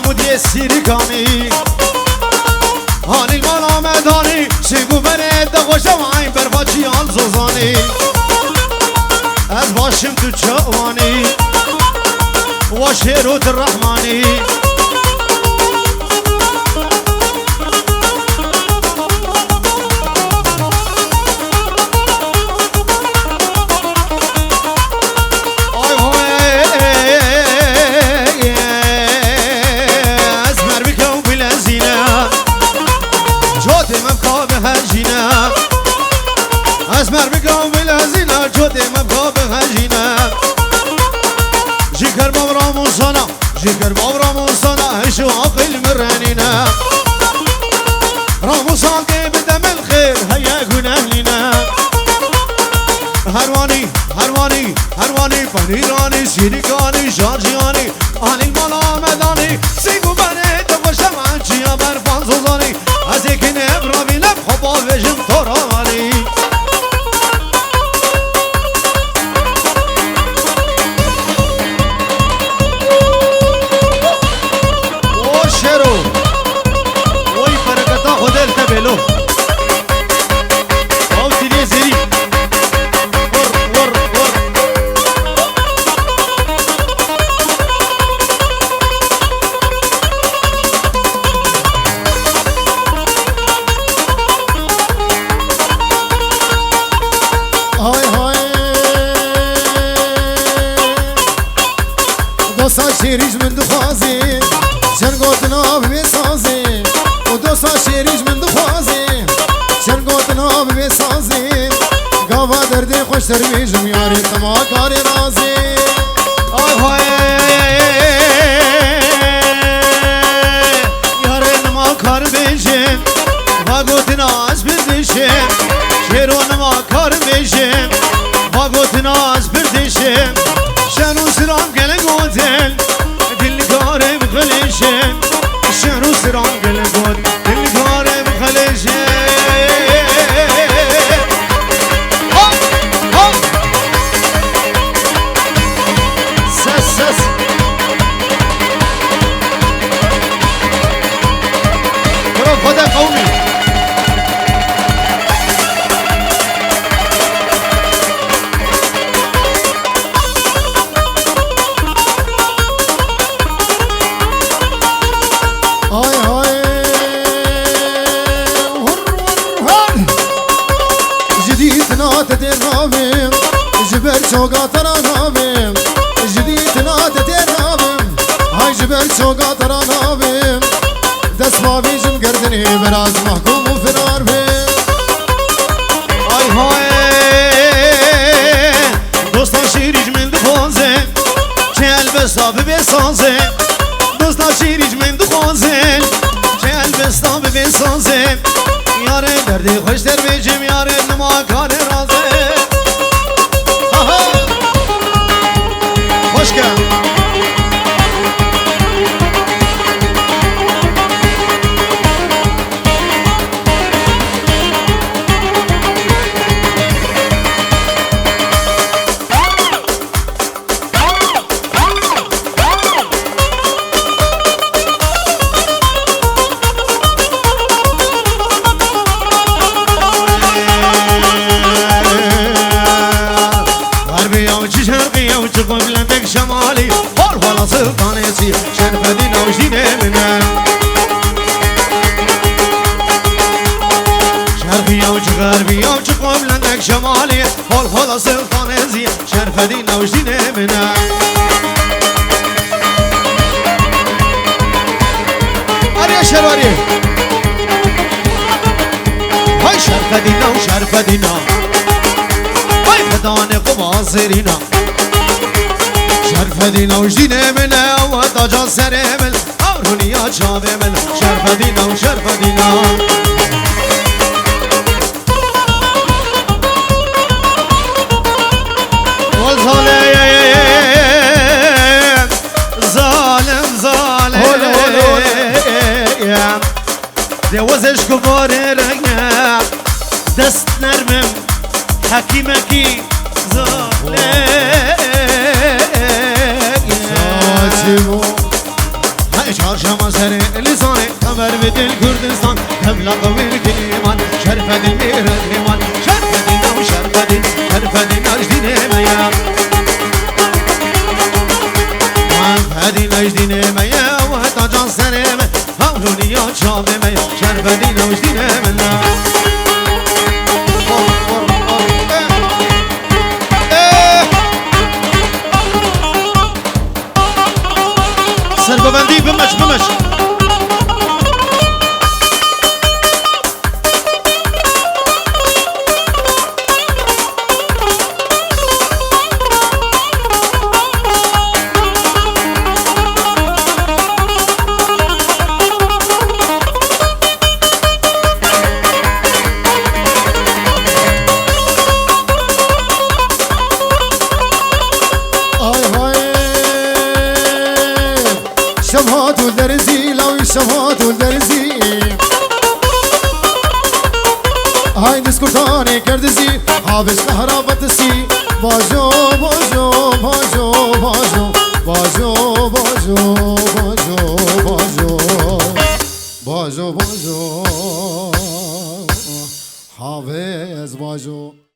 مودی سیریکانی هانی المالا مدانی سیگو برد دخوشم عین برفاچی آل زوزانی از باشم تو چوانی و شیروت الرحمانی اسمر بگم بلازینا جوده مبقى بهجینا جیگر بابرامون سنا جیگر بابرامون سنا هشو عقل مرانینا راموسان که بدم الخير هيا گناه لینا هروانی هروانی هروانی پنیرانی سیریکانی شارجیانی آنی مالا مدانی سیگو بنه دفشم چیا برفان زوزانی از یکی نبرا بینم خوبا بجم تورانی بلو او تیلی زیری ور های های دوستا شیریج من دخوازی چن گوتنا بسازی و دوستا شیریج من دخوازی چن گوتنا بسازی گاوا دردی خوش ترویجم یاری تما کاری رازی آی های یاره نما کار بیشم و گوتنا از بردشم شیرو نما کار بیشم و گوتنا از بردشم شنو سرام گل گوتل دل کارم خلیشم شنو سرام گل گوتل دل کارم خلیشم سس برو خدا قومی جبر چوگا ترانابیم جدید نات ترانابیم های جبر چوگا ترانابیم دست باویجم گردنی براز محکوم و فرار بیم آی های دوستا شیریج من دخوازه که البستا بسازه دوستا شیریج من دخوازه که البستا بسازه یاره دردی خوش در بیجم یاره نما کار رازه خوش کن قبلندك شمالي حول ولا سلطانيسي شرفدي نوجيني منه شرقي او غربي او قبلندك شمالي حول ولا سلطانيسي شرفدي نوجيني منه اريا شرواري هاي شرفدي نو هاي فدان قماصرينا شرفدینا و جدینه منه و تاجا سره من آرونیا چاوه من شرفدینا و شرفدینا و ظالم دوازش کباره رنگم دست نرمم حکیمکی ظالم های چهارشنبه خبر بدل كردستان دولة قوي الكلمان شرف دين الرحمن شرف دين او شرف دين اجدين ميا هدين اجدين ميا وحتى جان سلام هولوني يا شاب ميا شرف دين اجدين منا سربندی بمش شمهات والدرزي لو شمهات والدرزي هاي ديسكوتاني كردزي حابس كهرباء سي باجو باجو باجو باجو باجو باجو باجو باجو باجو باجو حافظ باجو